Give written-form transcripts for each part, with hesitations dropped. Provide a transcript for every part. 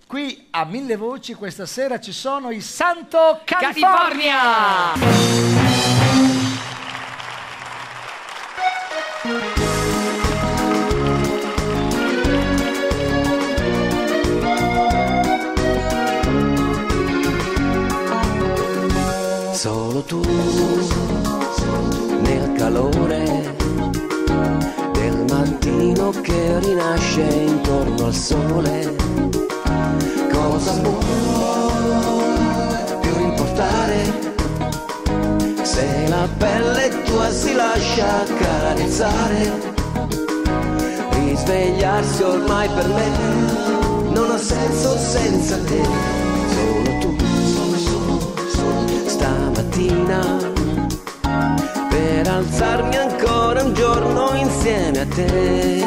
Qui a Mille Voci questa sera ci sono i Santo California! Solo tu nel calore del mattino che rinasce intorno al sole. Cosa può più importare se la pelle tua si lascia accarezzare? Risvegliarsi ormai per me non ha senso senza te. Solo tu stamattina per alzarmi ancora un giorno insieme a te.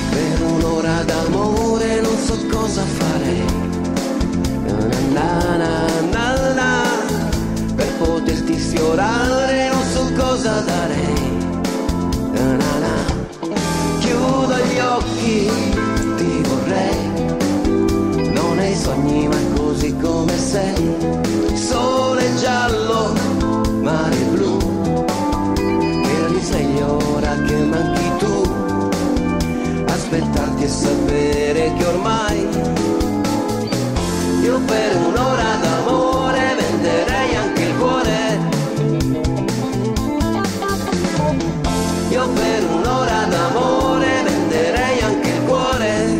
Per un'ora d'amore non so cosa fare, per poterti sfiorare non so cosa dare. Chiudo gli occhi, ti vorrei, non hai sogni ma così come sei. Sole giallo, mare blu, che risveglio ora che manchi tu. Aspettarti e sapere che ormai io per un'ora d'amore venderei anche il cuore. Io per un'ora d'amore venderei anche il cuore.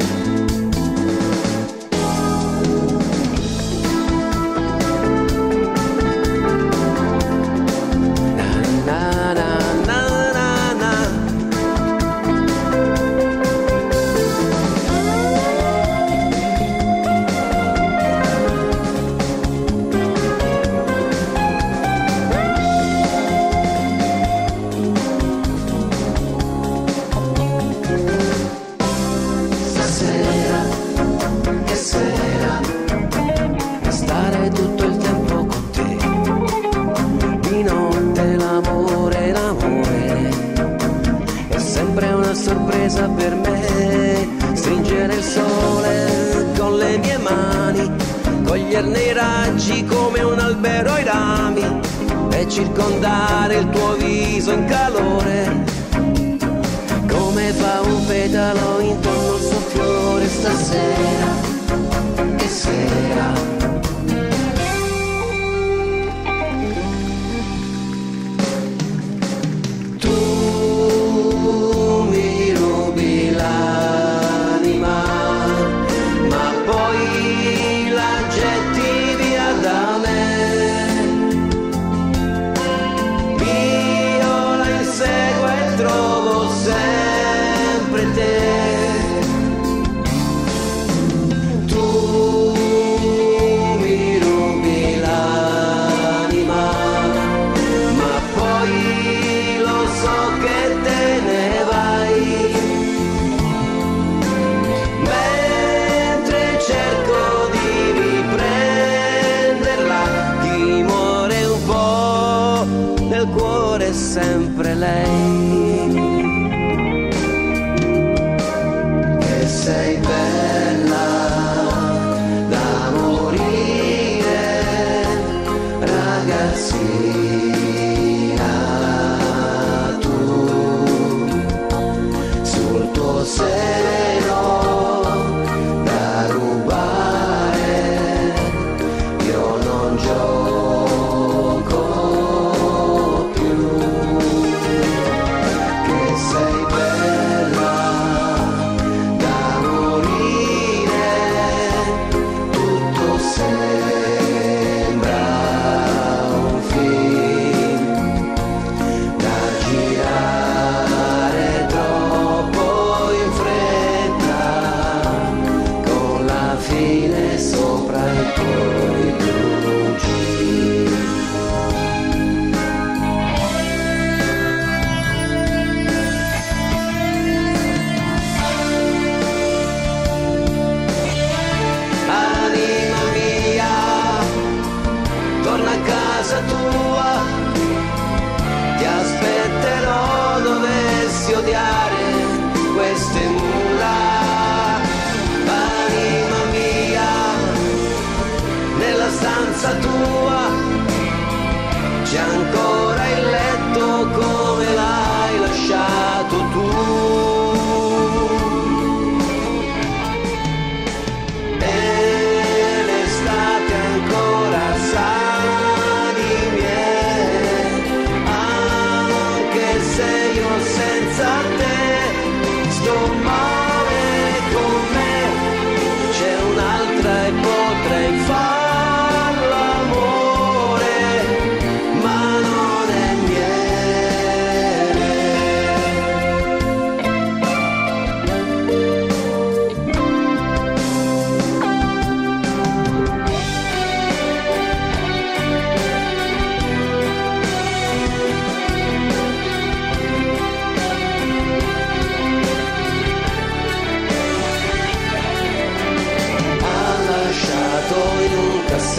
Na, na, na, na, na, na. Stare tutto il tempo con te, di notte l'amore, l'amore è sempre una sorpresa per me. Stringere il sole con le mie mani, coglierne i raggi come un albero ai rami e circondare il tuo viso in calore, come fa un petalo intorno al suo fiore. Stasera, che sera, mi rubi l'anima, ma poi la getti via da me. Io la inseguo e trovo sempre te. Tu mi rubi l'anima, ma poi lo so che te ne vai. Mentre cerco di riprenderla, chi muore un po' nel cuore è sempre lei.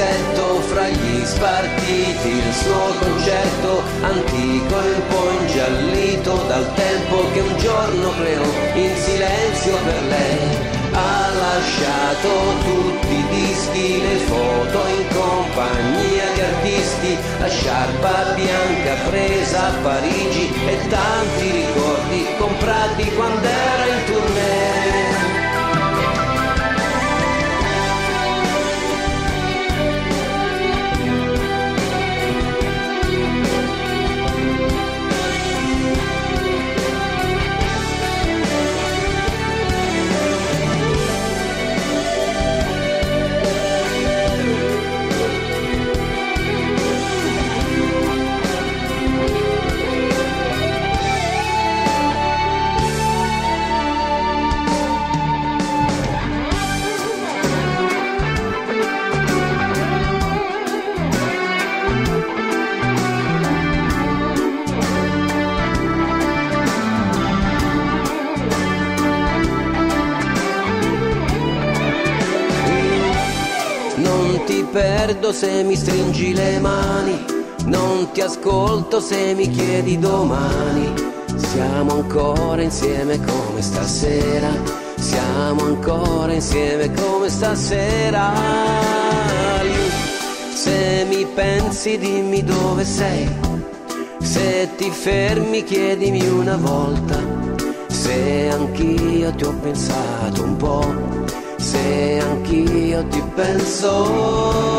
sento fra gli spartiti il suo concetto antico e un po' ingiallito dal tempo che un giorno creò in silenzio per lei. Ha lasciato tutti i dischi, le foto in compagnia di artisti, la sciarpa bianca presa a Parigi e tanti ricordi comprati quando era in tournée. Perdo se mi stringi le mani, non ti ascolto se mi chiedi domani. Siamo ancora insieme come stasera, siamo ancora insieme come stasera. Se mi pensi dimmi dove sei, se ti fermi chiedimi una volta, se anch'io ti ho pensato un po', se anch'io ti penso.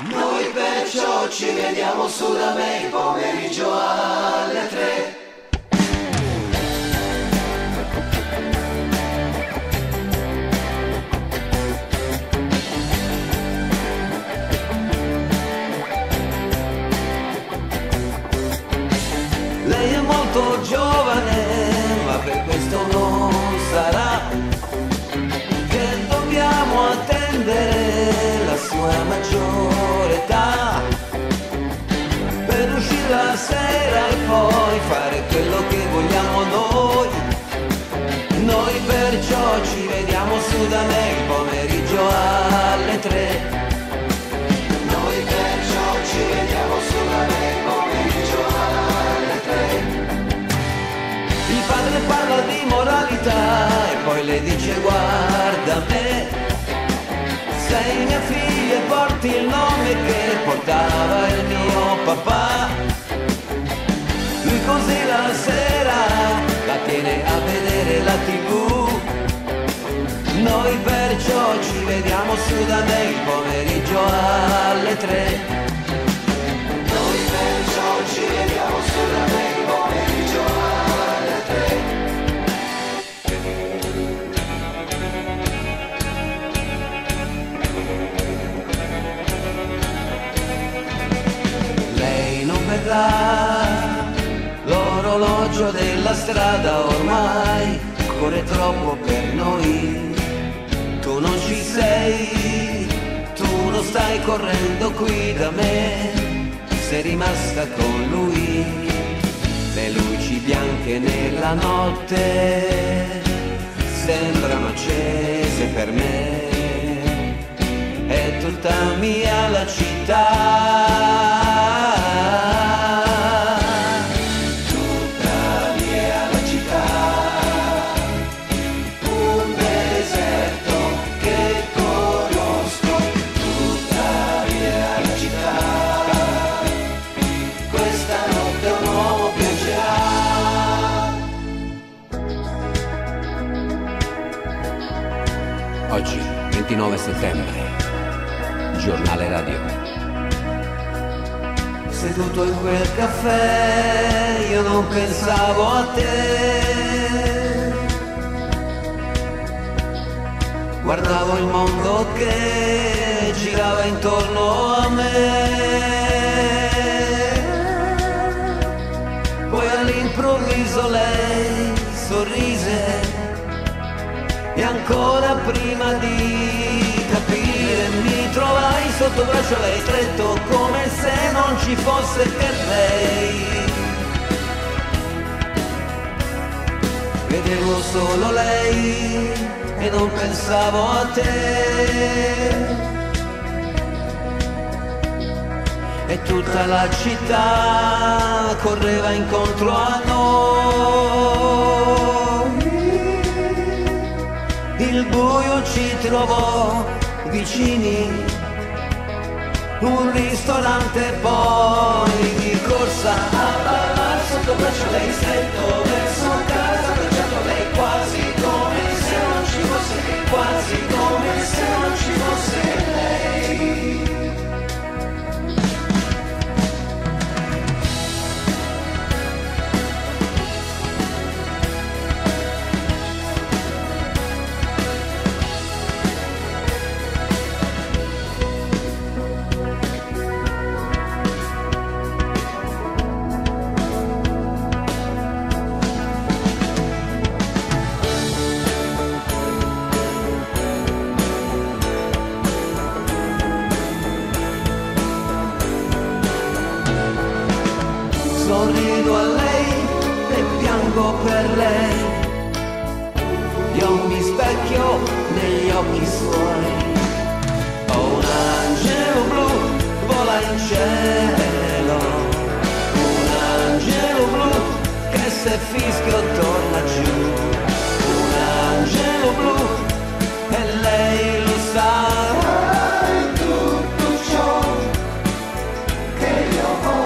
Noi perciò ci vediamo su da me il pomeriggio alle 3. Lei è molto giovane, ma per questo non sarà che dobbiamo attendere la sua maggiore età per uscire la sera e poi fare quello che vogliamo noi. Noi perciò ci vediamo su da me il pomeriggio alle 3. Noi perciò ci vediamo su da me il pomeriggio alle 3. Il padre parla di moralità e poi le dice guarda me, sei mia figlia e porti il nome che portava il mio papà. Lui così la sera la tiene a vedere la TV. Noi perciò ci vediamo su da me il pomeriggio alle 3. Noi perciò ci vediamo su da me il pomeriggio alle 3. Lei non vedrà l'orologio della strada, ormai corre troppo per noi. Tu non ci sei, tu non stai correndo qui da me, sei rimasta con lui. Le luci bianche nella notte sembrano accese per me, è tutta mia la città. Oggi, 29 settembre, giornale radio. seduto in quel caffè, io non pensavo a te. Guardavo il mondo che girava intorno a me. Poi all'improvviso lei sorrise e ancora prima di capire mi trovai sotto braccio a lei stretto come se non ci fosse che lei. Vedevo solo lei e non pensavo a te. E tutta la città correva incontro a noi. Il buio ci trovò vicini, un ristorante poi di corsa a ballare sotto braccio lei stretto verso casa, abbracciato lei quasi come se non ci fosse, quasi come se non ci fosse lei. Sorrido a lei e piango per lei. Io mi specchio negli occhi suoi. Ho un angelo blu, vola in cielo. Un angelo blu che se fischio torna giù. Un angelo blu e lei lo sa. Tutto ciò che io ho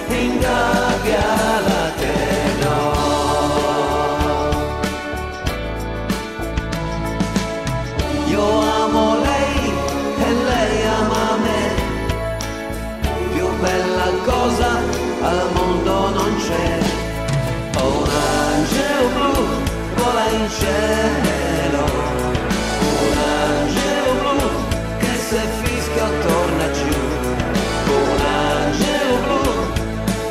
ingabbia la no. Io amo lei e lei ama me. Più bella cosa al mondo non c'è. Ho un angelo blu, vola in cielo. Un angelo blu che se fischia torna giù. Un angelo blu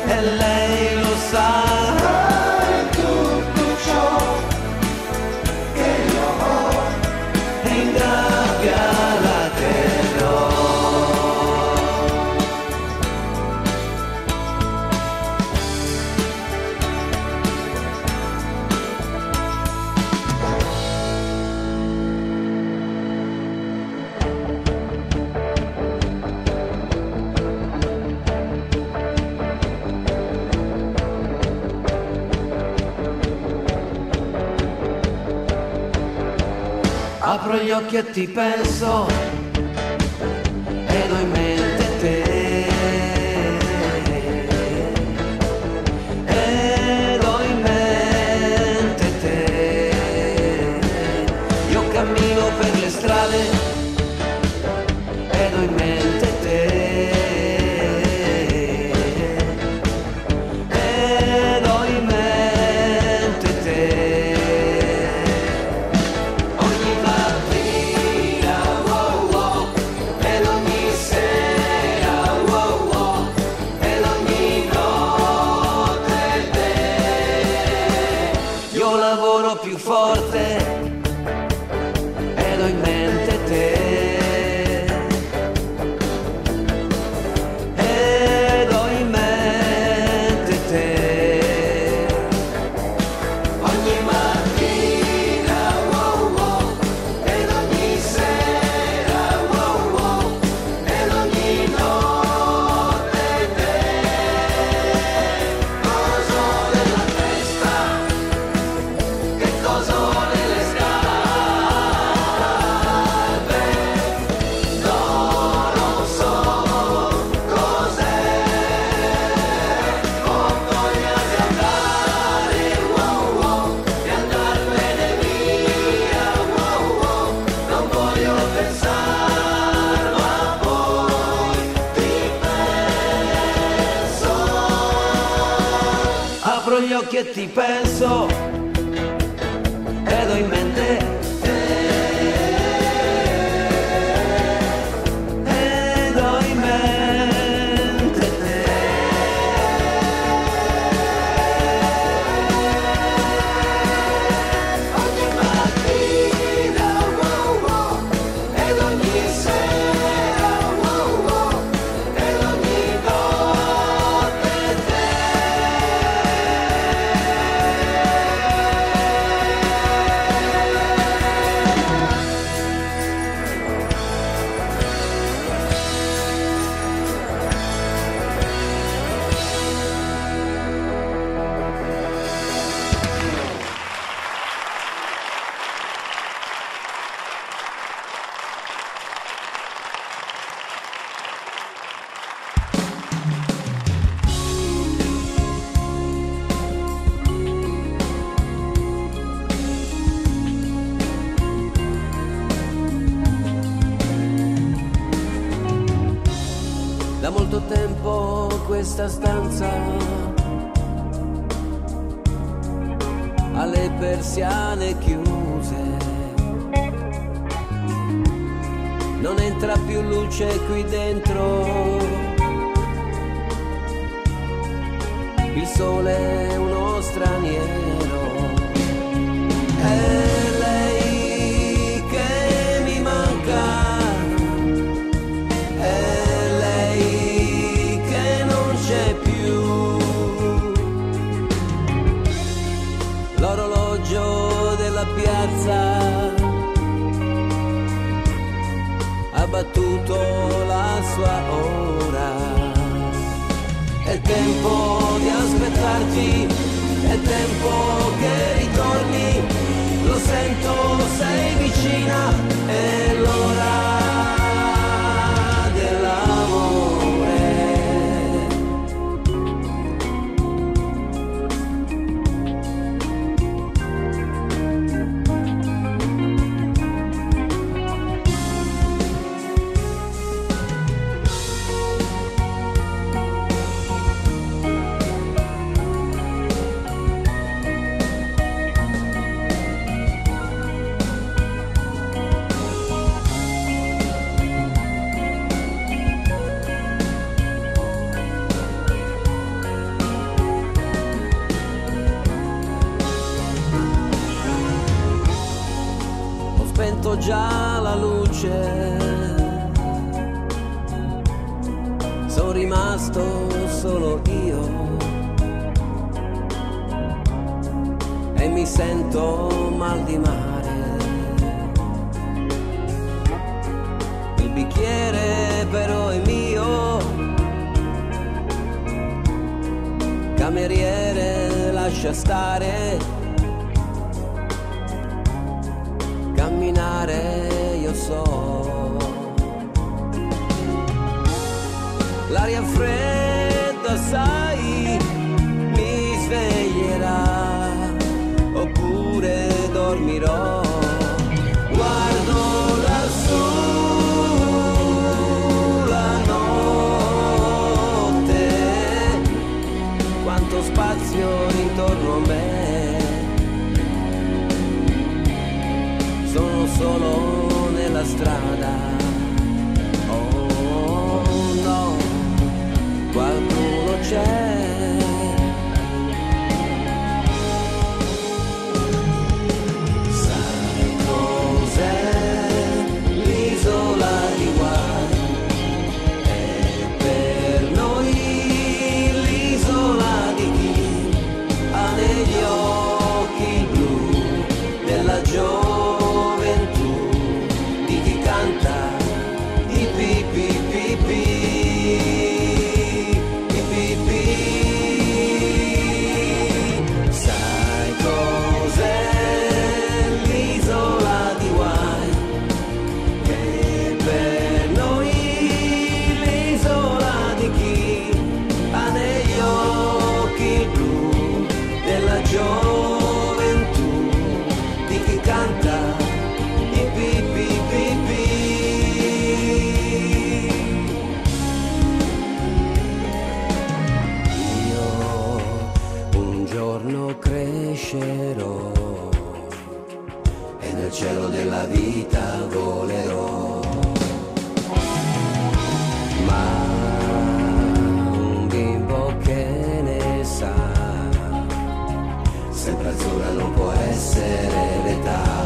e lei lo sa. Tutto ciò che io ho e ingabbia la terra. Apro gli occhi e ti penso ed ho in mente te. Ed ho in mente te. Io cammino per le strade ed ho in mente te. Ed ho in mente te. Più forte ed ho in mente occhi e ti penso ed ho in mente ed ho in mente te. Ogni mattina, wow, wow, ed ogni sera, wow, wow, ed ogni notte te. Da molto tempo questa stanza ha le persiane chiuse, non entra più luce qui dentro, il sole è uno straniero. È lei che mi manca, è lei che non c'è più. L'orologio della piazza ha battuto la sua ora. È tempo di aspettarti, è tempo che ritorni, lo sento, sei vicina, è l'ora dell'amore. Ho spento già la luce, sono rimasto solo io e mi sento mal di mare. Il bicchiere però è mio, cameriere lascia stare, camminare io so. L'aria fredda sai mi sveglierà oppure dormirò. Guardo lassù la notte, quanto spazio intorno a me, sono solo nella strada. Oh no, qualcuno c'è. Sai cos'è l'isola di Guai? È per noi l'isola di chi ha negli occhi blu della gioventù, di chi canta i pi pi pi pi, i pi pi vita volerò. Ma un bimbo che ne sa, sempre azzurra non può essere l'età.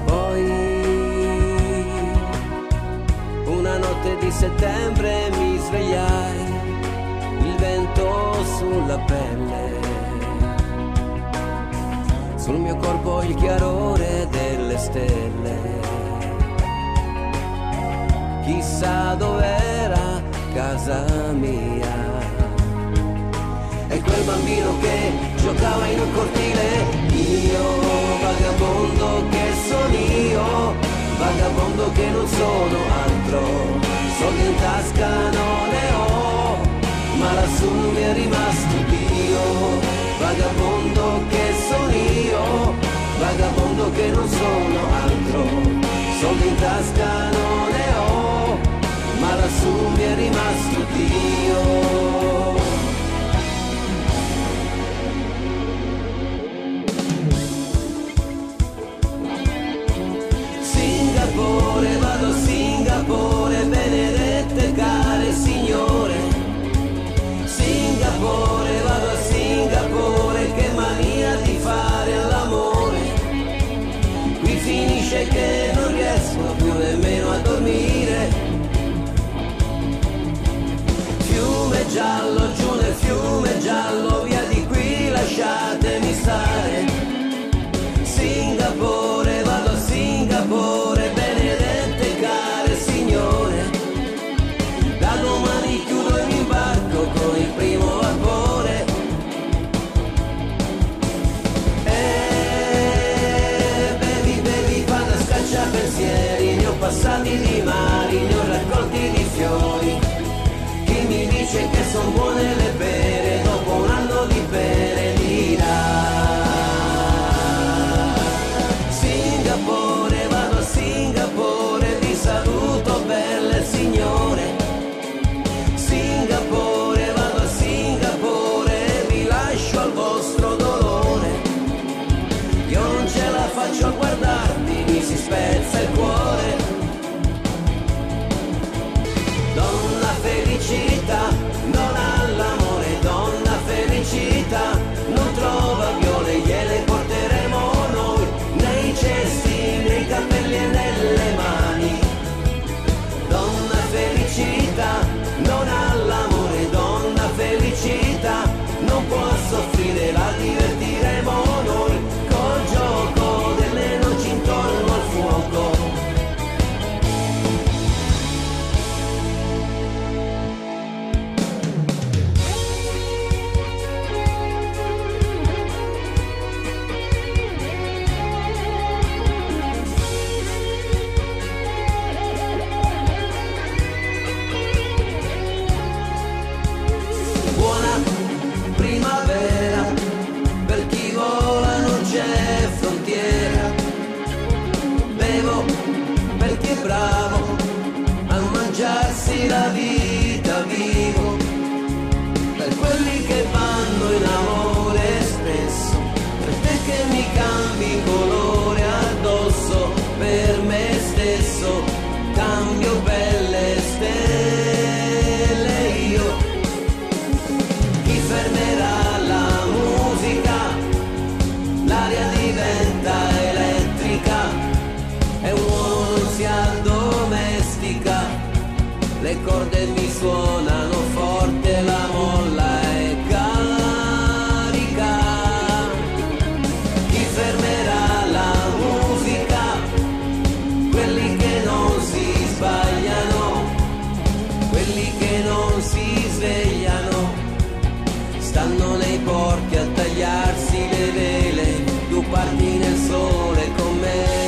Poi una notte di settembre mi svegliai, il vento sulla pelle, sul mio corpo il chiarore delle stelle. Chissà dov'era casa mia. E quel bambino che giocava in un cortile, io vagabondo che sono io, vagabondo che non sono altro, soldi in tasca non ne ho, ma lassù mi è rimasto Dio. Vagabondo che sono io, vagabondo che non sono altro, soldi in tasca non ne ho, ma lassù mi è rimasto Dio. Singapore, vado a Singapore, benedette care signore. Singapore, vado a Singapore, che mania di fare l'amore. Qui finisce che non riesco più nemmeno a dormire. Fiume giallo, giù nel fiume giallo, via di qui lasciatemi stare. Singapore, vado a Singapore, benedette care signore. Da domani chiudo e mi imbarco con il primo vapore. Bevi, bevi, vado a scacciapensieri, ne ho passati di mari, ne ho raccolti di fiori. Chi mi dice che son buone le pere, dopo un anno di pere dirà. Singapore, vado a Singapore, vi saluto belle signore. Singapore, vado a Singapore, vi lascio al vostro dolore. Io non ce la faccio a guardarti, mi si spezza il cuore. Donna felicità, non ha l'amore, donna felicità, non trova viole, gliele porteremo noi, nei cesti, nei capelli e nelle mani. Donna felicità, non ha l'amore, donna felicità, non può soffrire, la divertiremo noi, col gioco delle noci intorno al fuoco. Buona primavera, per chi vola non c'è frontiera. Bevo per chi è bravo a mangiarsi la vita vivo. Per quelli che vanno in amore spesso, per te che mi cambi colore addosso, per me stesso cambio belle stelle io. Chi fermerà la musica, l'aria diventa elettrica, e un uomo non si addomestica, le corde mi suonano forte, la molla è carica. Chi fermerà la musica, quelli che non si sbagliano, quelli che non si svegliano, stanno nei porti a tagliarsi le vele, tu parti nel sole con me.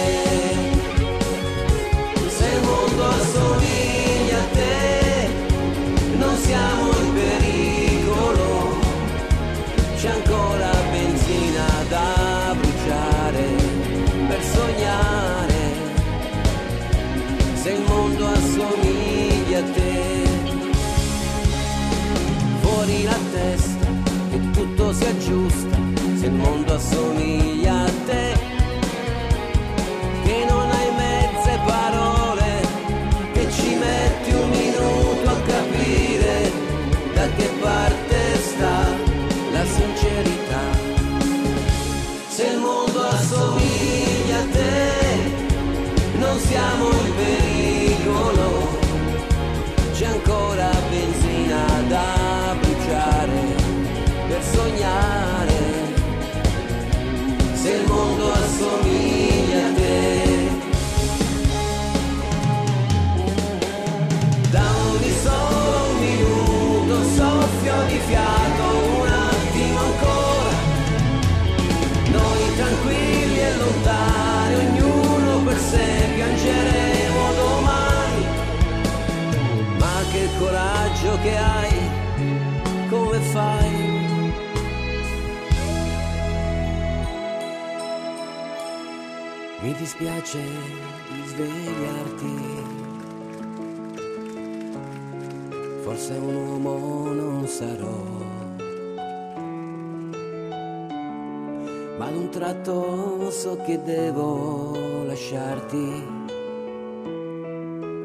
Se il mondo assomiglia a te, non siamo in pericolo, c'è ancora benzina da bruciare per sognare. Se il mondo assomiglia a te, fuori la testa e tutto si aggiusta. Se il mondo assomiglia a te, non siamo in pericolo, c'è ancora benzina da bruciare per sognare. Se il mondo assomiglia a te, dammi solo un minuto, soffio di fiato, un attimo ancora, noi tranquilli e lontani, ognuno per sé, piangeremo domani. Ma che coraggio che hai, come fai? Mi dispiace di svegliarti, forse un uomo non sarò, ma ad un tratto so che devo lasciarti,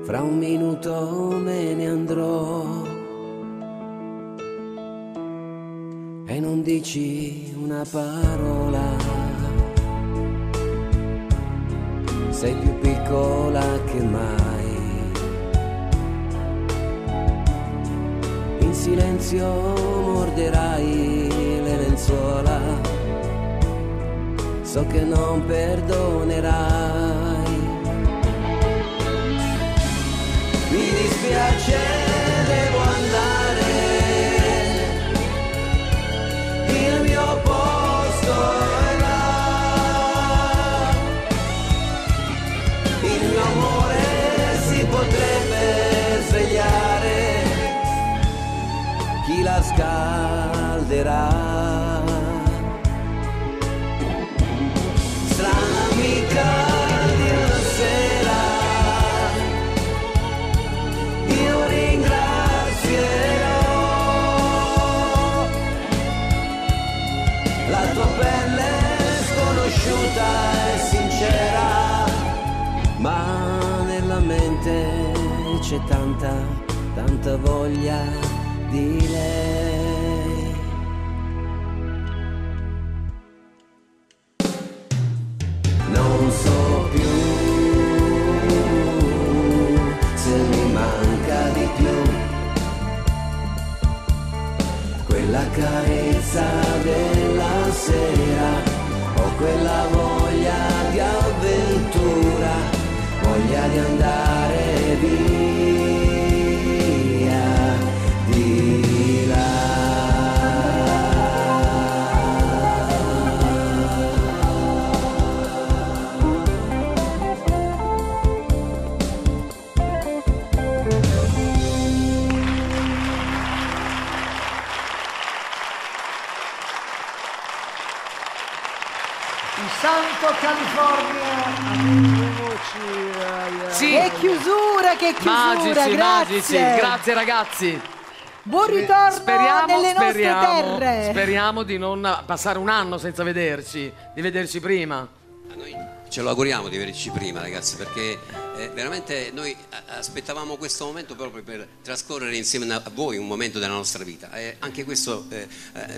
fra un minuto me ne andrò. E non dici una parola, sei più piccola che mai, in silenzio morderai le lenzuola, so che non perdonerai. Mi dispiace, devo andare, il mio posto è là, il mio amore si potrebbe svegliare, chi la scalderà? Strana amica di una sera, io ringrazierò la tua pelle sconosciuta e sincera, ma nella mente c'è tanta voglia di lei. Non so più se mi manca di più quella carezza della sera o quella voglia di avventura, voglia di andare via di là. Il Santo California, amici e voci. Sì. Che chiusura, Magici, grazie. grazie ragazzi. Buon ritorno nelle nostre terre. Speriamo di non passare un anno senza vederci, di vederci prima. Noi ce lo auguriamo di vederci prima, ragazzi, perché veramente noi aspettavamo questo momento proprio per trascorrere insieme a voi un momento della nostra vita, e anche questo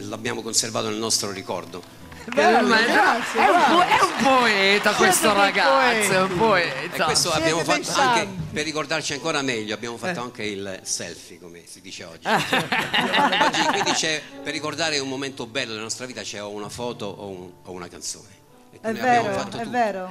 l'abbiamo conservato nel nostro ricordo. Bello, grazie, È un poeta questo ragazzo, è un E poeta. questo abbiamo Siete fatto dei anche santi. per ricordarci ancora meglio, abbiamo fatto anche il selfie, come si dice oggi. Oggi quindi c'è, per ricordare un momento bello della nostra vita, c'è o una foto o una canzone. E È noi abbiamo vero, fatto è tutto. vero.